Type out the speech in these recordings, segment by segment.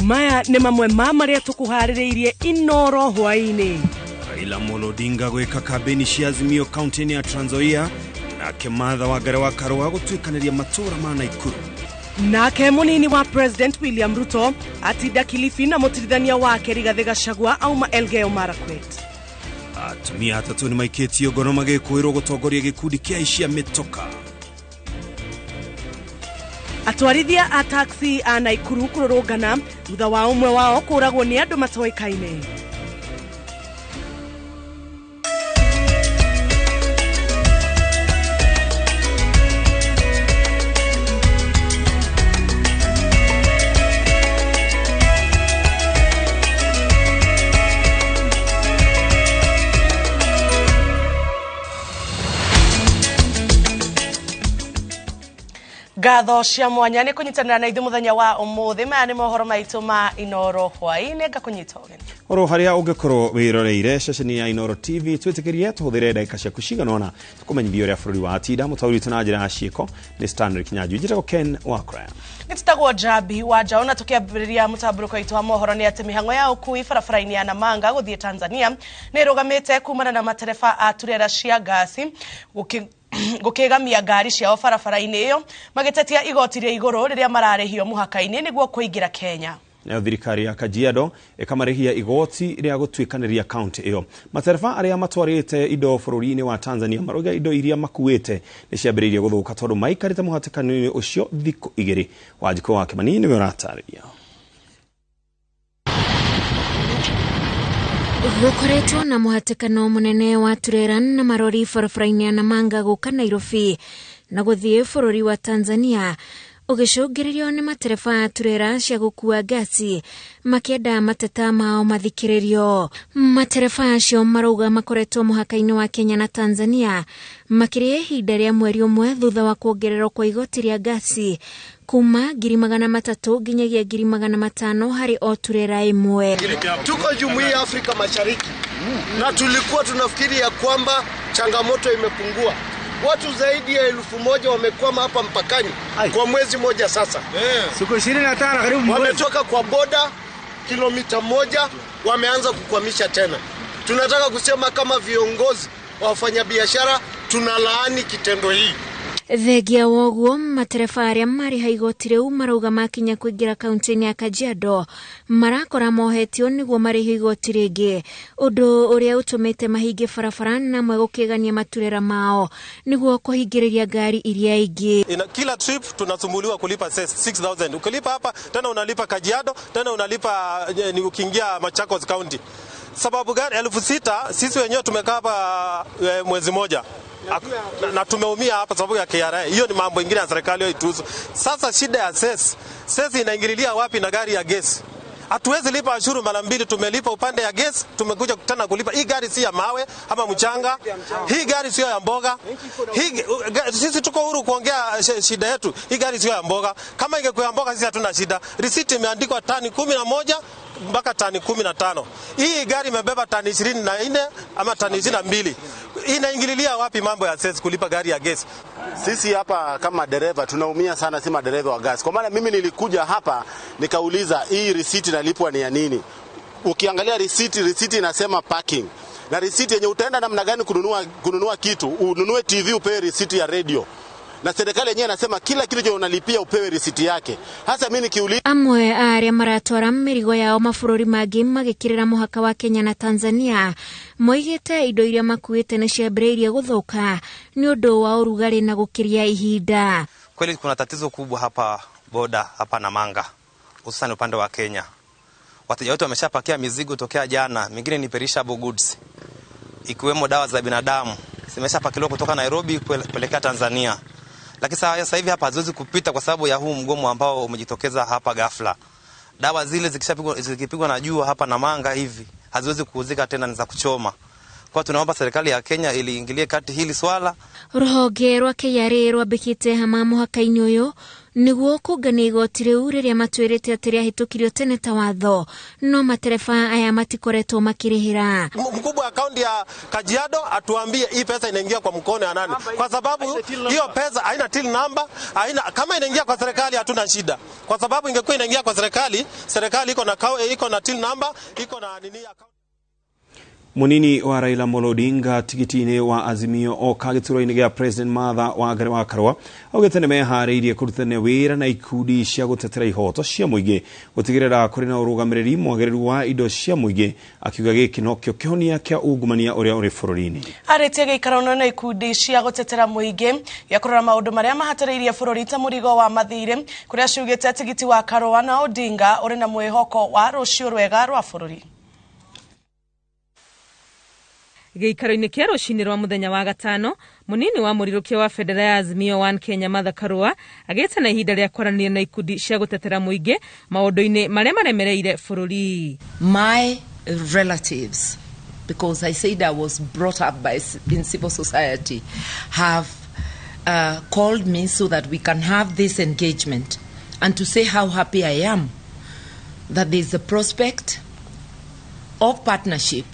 Maya nĩ mamwe ma marĩa tũkuharĩrĩirie iNooro hwaĩ-inĩ. Raila Odinga gwĩka kambeni cia Azimio kaunti-inĩ ya Trans Nzoia, nake Martha Wangari wa Karũa gũtuĩkanĩria matũũra ma Naikuru. Nake mũnini wa President William Ruto atinda Kilifi na mũtirithania wake Rigathi Gachagua auma Elgeyo Marakwet. Atumia atatũ nĩ maikĩtio ngono magĩkwĩrwo gũtongoria gĩkundi kĩa aici a mĩtoka. Atwarithia a taxi a Naikuru kũrũrũngana thutha wa ũmwe wao kũragwo nĩ andũ matoĩkaine. Gatho cia mwanya nĩ kũnyitanĩra na ithuĩ mũthenya wa ũmũthĩ. Maya nĩ mohoro maitũ ma iNooro hwaĩ-inĩ, ngakũnyita ũgeni. Oro harĩa ũngĩkorwo wĩroreire ceceni ya iNooro TV, twĩtĩkĩrie tũhũthĩre ndagĩka ciaku ciganona tũkũmenyithia ũrĩa bũrũri wa atinda. Mũtaũri witũ na njĩra ya ciĩko nĩ Stanley Kinyanjui, njĩtagwo Ken Wakraya. Nĩtagwo Jabi Wanjaũ, na tũkĩambĩrĩria mũtambũrũko witũ wa mohoro nĩ atĩ mĩhang'o ya ũkui barabara-inĩ ya Namanga gũthiĩ Tanzania nĩ ĩrũgamĩte kumana na matereba a turera cia ngasi gũkĩgamia ngari ciao barabara-inĩ ĩyo, magĩtetia igoti rĩa igũrũ rĩrĩa mararĩhio mũhaka-inĩ nĩguo kũingĩra Kenya. Na thirikari ya Kajiado ĩkamarĩhia igoti rĩa gũtuĩkanĩria kaunti ĩyo. Matereba arĩa matwarĩte indo bũrũri-inĩ wa Tanzania marauga indo iria makuĩte nĩ ciambĩrĩirie gũthũka tondũ maikarĩte mũhatĩkano-inĩ ũcio thikũ igĩrĩ. Wanjikũ wa Kĩmani nĩwe ũratarĩria. Gũkoretwo na mũhatĩkano mũnene wa turera na marori barabara-inĩ ya Namanga gũka Nairobi na gũthiĩ bũrũri wa Tanzania, ũgĩcũngĩrĩrio nĩ matereba turera cia gũkua ngasi makĩenda mateta mao mathikĩrĩrio. Matereba acio marauga makoretwo mũhaka-inĩ wa Kenya na Tanzania makĩrĩa ihinda rĩa mweri ũmwe thutha wa kuongererwo kwa igoti rĩa ngasi kuma 300,000 nginyagia 500,000 harĩ o turera ĩmwe. Tuko Jumuiya ya Afrika Mashariki na tulikuwa tunafikiri ya kwamba changamoto imepungua. Watu zaidi ya 1,000 wamekwama hapa mpakani kwa mwezi moja sasa. Siku 25 karibu wametoka kwa boda kilomita 1 wameanza kukwamisha tena. Tunataka kusema kama viongozi wa wafanyabiashara tunalaani kitendo hii. Thegia woguo matereba arĩa marĩha igoti rĩu marauga makinya kũingĩra kaunti-inĩ ya Kajiado marakora mohetio nĩguo marĩhe igoti rĩngĩ, ũndũ ũrĩa ũtũmĩte mahinge barabara na amwe gũkĩgania maturera mao nĩguo kũhingĩrĩria ngari iria ingĩ. Kila trip tunasumbuliwa kulipa 6,000. Ukilipa hapa tena unalipa Kajiado, tena unalipa ukiingia Machakos County. Sababu gani? 6,000 sisi wenyewe tumekaa hapa mwezi moja. Na tumeumia hapa sababu ya KRA. Hiyo ni mambo mengine ya serikali ituhusu. Sasa shida ya sesi inaingililia wapi na gari ya gesi? Hatuwezi lipa ashuru mara mbili. Tumelipa upande ya gesi, tumekuja tena kulipa. Hii gari si ya mawe ama mchanga. Hii gari sio ya mboga. Sisi tuko huru kuongea shida yetu. Hii gari sio ya mboga. Kama ingekuwa ya mboga sisi hatuna shida. Risiti imeandikwa tani 11 mpaka tani 15. Hii gari imebeba tani 24 ama tani 22. Inaingililia wapi mambo ya sesi kulipa gari ya gesi? Sisi hapa kama dereva tunaumia sana, si madereva wa gasi. Kwa maana mimi nilikuja hapa nikauliza hii risiti nalipwa ni ya nini? Ukiangalia risiti inasema parking. Na risiti yenye utaenda namna gani kununua kitu, ununue TV upewe risiti ya radio. Na serikali yenyewe inasema kila kitu cha unalipia upewe risiti yake. Hasa mimi nikiuliza amwe arĩa maratwara mĩrigo yao mabũrũri mangĩ magĩkĩrĩra mũhaka wa Kenya na Tanzania moigĩte indo iria makuĩte nĩ ciambĩrĩirie gũthũka nĩ ũndũ wa ũrugarĩ na gũkĩria ihinda. Kweli kuna tatizo kubwa hapa boda hapa Namanga, hususan upande wa Kenya. Wateja wetu wameshapakia mizigo tokea jana, mingine ni perishable goods, ikiwemo dawa za binadamu zimeshapakiliwa kutoka Nairobi kuelekea Tanzania. Lakini sasa hivi hapa haziwezi kupita kwa sababu ya huu mgomo ambao umejitokeza hapa ghafla. Dawa zile zikipigwa na jua hapa Namanga hivi haziwezi kuuzika tena, ni za kuchoma. Kwa tunaomba serikali ya Kenya iliingilie kati hili swala. Rũhonge rwa KRA rwambĩkĩte hama mũhaka-inĩ ũyũ niguo kũngania igoti rĩu rĩrĩa matwĩrĩte atĩ rĩahĩtũkirio tene ta watho, no matereba aya matikoretwo makĩrĩhĩra. Mkubwa wa kaunti ya Kajiado atuambie hii pesa inaingia kwa mkono ya nani, kwa sababu hiyo pesa haina till number, kama inaingia kwa serikali hatuna shida, kwa sababu ingekuwa inaingia kwa serikali iko na till number, iko na nini account. Munini wa Raila Odinga tikitini wa Azimio o kagituro-ini gya President Martha wa Karua augite ni mehariirie kurutania wira na ikundi cia gutetera ihoto cia muingi gutigirira kuri na urugamiriri mwagiriru wa indo cia muingi, akiuga giki nokio kihonia kia ungumania uria uri bururi-ini. Aritie gikarano na ikundi cia gutetera muingi ya kurora maundu maria mahatariirie bururi ta murigo wa mathire kuria ciugite tigiti wa Karua na Odinga uri na mwihoko wa rucio rwega rwa bururi. Giikaro-ini kia rucini rwa muthenya wa gatano, munini wa murirukio wa Federa ya Azimio One Kenya Martha Karua agite na ihinda ria kwaranĩria na ikundi cia gutetera muingi maundu-ini maria maremereire bururi. My relatives, because I said I was brought up in civil society, have called me so that we can have this engagement and to say how happy I am that there is a prospect of partnership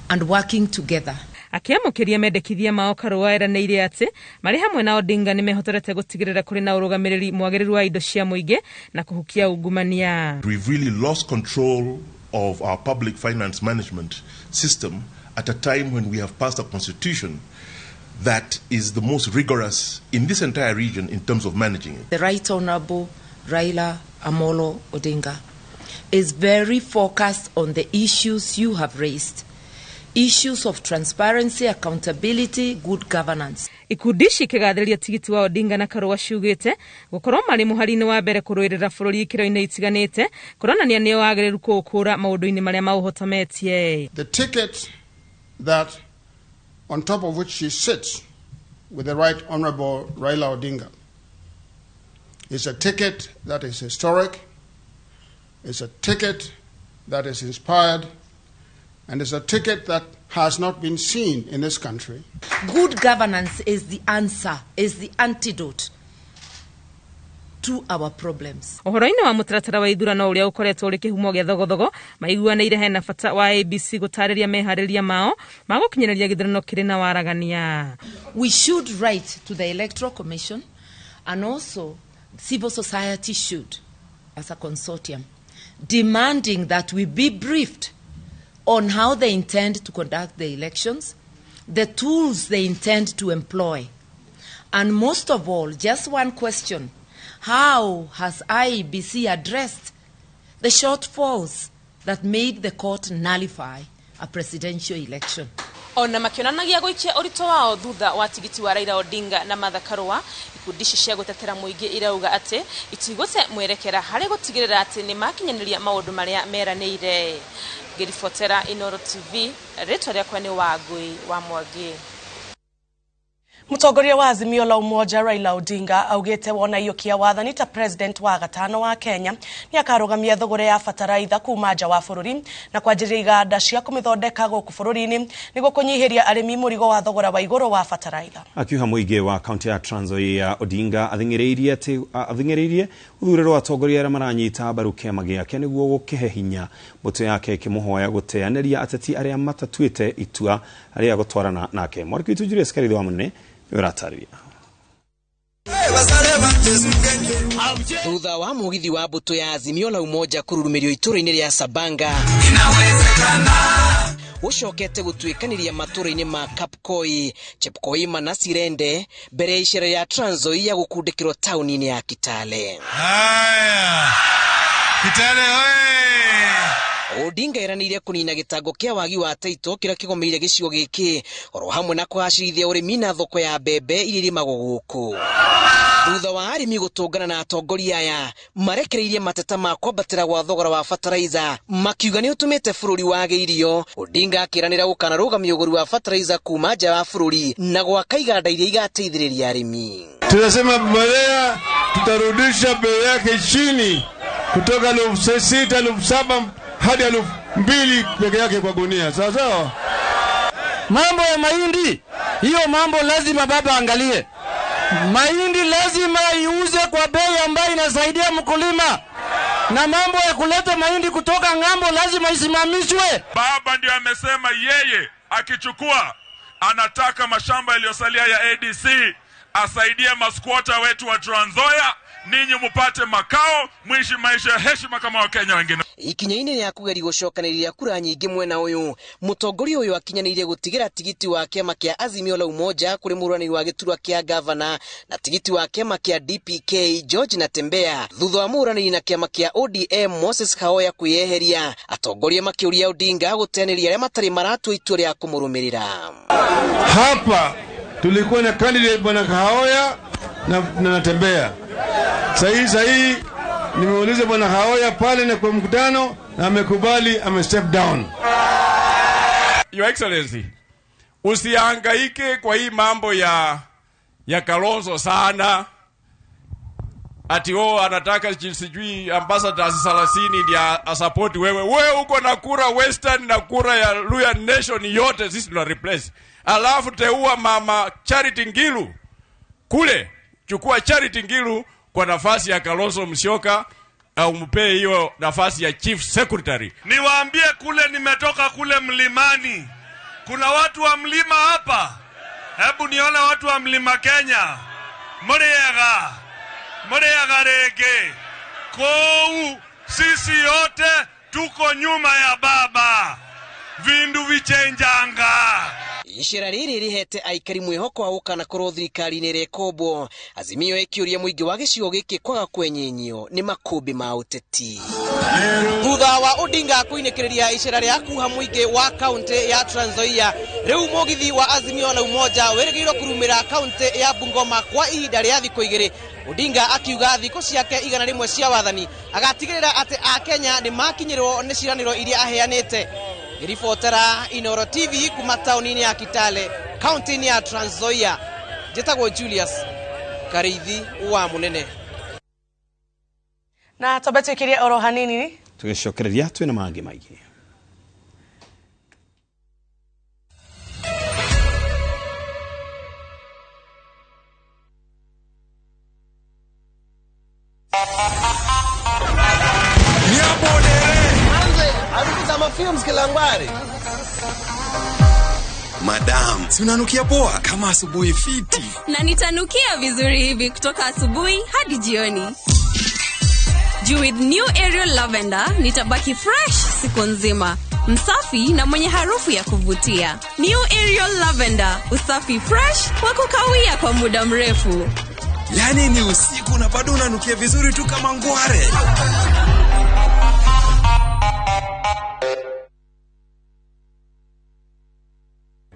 and working together. Akiamukiria mendekithia mao Karua eranĩire ati mari hamwe na Odinga ni mehotorete gutigirira kuri na urugamiriri mwagiriru wa indo cia muingi na kuhukia ungumania. We've really lost control of our public finance management system at a time when we have passed a constitution that is the most rigorous in this entire region in terms of managing it. The Right Honorable Raila Amolo Odinga is very focused on the issues you have raised. Issues of transparency, accountability, good governance. Ikundi cikigathĩrĩria tigiti wa Odinga na Karua ciugite gukorwo mari muhari-ini wa mbere kurũĩrĩra bururi ikiro-ini itiganite kuronania nĩo wagĩrĩru kũkũra maũndũ-ini maria mauhotometie. The ticket that on top of which she sits with the Right Honorable Raila Odinga is a ticket that is historic, it's a ticket that is inspired, and it's a ticket that has not been seen in this country. Good governance is the answer, is the antidote to our problems. Ohoro-ini wa mutaratara wa ithurano uria ukoretwo uri kihumo gya thogothogo maiguanaire hena bata wa ABC gutariria meharĩria mao magukinyĩrĩria githurano kiri na waragania. We should write to the Electoral Commission, and also civil society should, as a consortium, demanding that we be briefed on how they intend to conduct the elections, the tools they intend to employ, and most of all, just one question: how has IEBC addressed the shortfalls that made the court nullify a presidential election? Ona makionanagia guikia urito wao thutha wa tigiti wa Raila Odinga na Martha Karua, ikundi cia gutetera muingi irauga ati itigute mwerekera hari gutigirira ati ni makinyaniria maundu maria meranĩire. Ngiribotera iNooro TV, rĩtwa rĩakwa nĩ Wangui wa Mwangi. Mutongoria wa Azimio la Umoja Raila Odinga augite wona iyokia wathani ta president wa gatano wa Kenya ni akarugamia thogora ya fataraitha kuma nja wa bururi na kwanjĩrĩria iganda cia kumithondeka gũkũ bururi-ini nĩguo kũnyihiria arĩmi mũrigo wa thogora wa igũrũ wa fataraitha. Akiuga muingi wa kaunti ya Trans Nzoia Odinga athing'ĩrĩirie uthurĩro wa atongoria arĩa maranyita mbaru kĩama gĩake nĩguo gũkĩhe hinya mbũtũ yake ĩkĩmũhoya gũteanĩria ateti arĩa matatuĩte itua arĩa gũtwarana nake. Mwariki witũ Julius Karitho wa Munene yorataria. Thutha wa mugithi wa mbũtũ ya Azimio la Umoja kururumirio itũra-inĩ rĩa Sabanga ucokete gutuikaniria matura-inĩ ma Kapkoi, Chepkoima na Sirende mbere ya icera ya Trans Nzoia gukundĩkĩrwo taũni-inĩ ya Kitale. Haya, Kitale oye! Odinga eranĩire kunina gitango kia wagi wa taito kira kigomeire gicigo giki oro hamwe na kuhacirithia urimi na thoko ya mbembe iria irĩmagwo gũkũ. Thutha wa arĩmi gũtũngana na atongoria aya marekereirie mateta ma kwambatĩra gwa thogora wa fertilizer makiuga nĩ ũtũmĩte bũrũri wage irio. Odinga akĩranĩra gũkanarũgamia ũgũri wa fertilizer kuma nja wa bũrũri na gwaka iganda iria igateithĩrĩria arĩmi. Tunasema mbolea tutarudisha bei yake chini kutoka 6,000 7,000 hadi 2,000 peke yake kwa gunia. Sawa sawa? Mambo ya mahindi, hiyo mambo lazima baba angalie. Mahindi lazima iuze kwa bei ambayo inasaidia mkulima, na mambo ya kuleta mahindi kutoka ng'ambo lazima isimamishwe. Baba ndio amesema yeye akichukua anataka mashamba yaliyosalia ya ADC asaidie maskwota wetu wa Trans Nzoia, ninyi mupate makao, mwishi maisha ya heshima kama Wakenya wengine. Ikinyaine ya kugeri gucokaniriria kura nyingi mwena uyu, mutongoria uyu akinyanirie gutigira tigiti wa kiama kia Azimio la Umoja kuri muraniri wa giturwa kia gavana na tigiti wa kiama kia DPK George Natembea thutha wa muraniri na kiama kia ODM Moses Kahoya kuyeheria. Atongoria makiuria Odinga guteneria aria matari maratwa itua ria kumurumirira. Hapa tulikuwa na candidate bwana Kahoya na Natembea. Sahi nimeuliza bwana Kahoya pale na kwa mkutano na amekubali, step down. Your Excellency, usihangaike kwa hii mambo ya Kalonzo sana. Ati anataka sijui ambassadors 30 ndio support wewe. Wewe uko na kura Western na kura ya Luya Nation yote sisi tuna replace. Alafu teua mama Charity Ngilu. Kule chukua Charity Ngilu kwa nafasi ya Kalonzo Musyoka au mpe hiyo nafasi ya Chief Secretary. Niwaambie kule nimetoka kule mlimani. Kuna watu wa mlima hapa. Hebu nione watu wa mlima Kenya. Muriaga rege. Kou sisi yote tuko nyuma ya baba. Vindu vichenjanga. Ishira riri rihete aikari mwihoko wa ukana koro thirikari ni rekobo. Azimio ikiuria muingi wa gicigo giki kwaga kwenyenyio ni makubi ma uteti. Thutha wa Odinga kuinekiriria ishira ria kuha muingi wa kaunti ya Trans Nzoia, riu mugithi wa Azimio la Umoja werigirwo kurumira kaunti ya Bungoma kwa ihinda ria thikũ 2. Odinga akiuga thikũ ciake 100 cia wathani agatigirira ati a Kenya ni makinyirwo ni ciraniro iria aheanite. Ripotera iNooro TV kuma tauni ya Kitale, kaunti ya Trans Nzoia. Jetagwo Julius Karithi wa Munene. Na tabatukiria oro hanini tugicokereria twina mangi maigi. Films Kilangwari. Madam, si unanukia poa kama asubuhi fiti. Na nitanukia vizuri hivi kutoka asubuhi hadi jioni. With new Aerial Lavender nitabaki fresh siku nzima, msafi na mwenye harufu ya kuvutia. New Aerial Lavender, usafi fresh wa kukawia kwa muda mrefu. Yani ni usiku na bado unanukia vizuri tu kama ngware.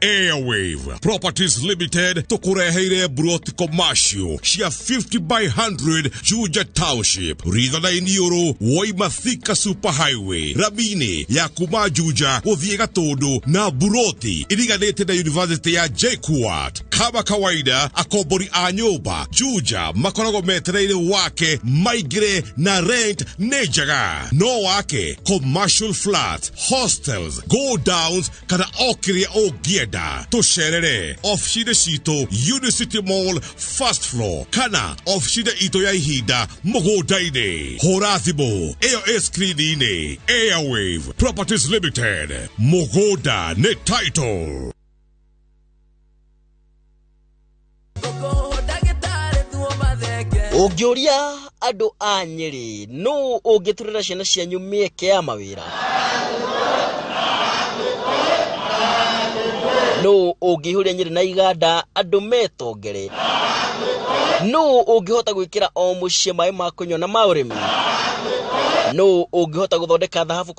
Airwave Properties Limited tukureheire broti commercial cia 50 by 100 Juja Township ritha na iNooro Waima Thika Super Highway Rabini ya kuma Juja guthie Gatundu na broti iriganite na University ya JKUAT. Kama kawaida akombori a nyumba Juja makorago metereire wake maigire na rent nejaga no wake commercial flats, hostels, go downs kana okiria ogieda tusherere ofshide sito Unicity Mall first floor kana ofshide ito ya ihida mogodaine horathibo eyo screenine. Airwave Properties Limited mogoda ne title. Ungioria andu a Nyeri no ungiturira ciana cianyu mieke ya mawira. No ungihuria Nyeri na iganda andu metongere. No ungihota gwikira o mucie mai ma kunywa na maurimi. No ungihota guthondeka dhahabu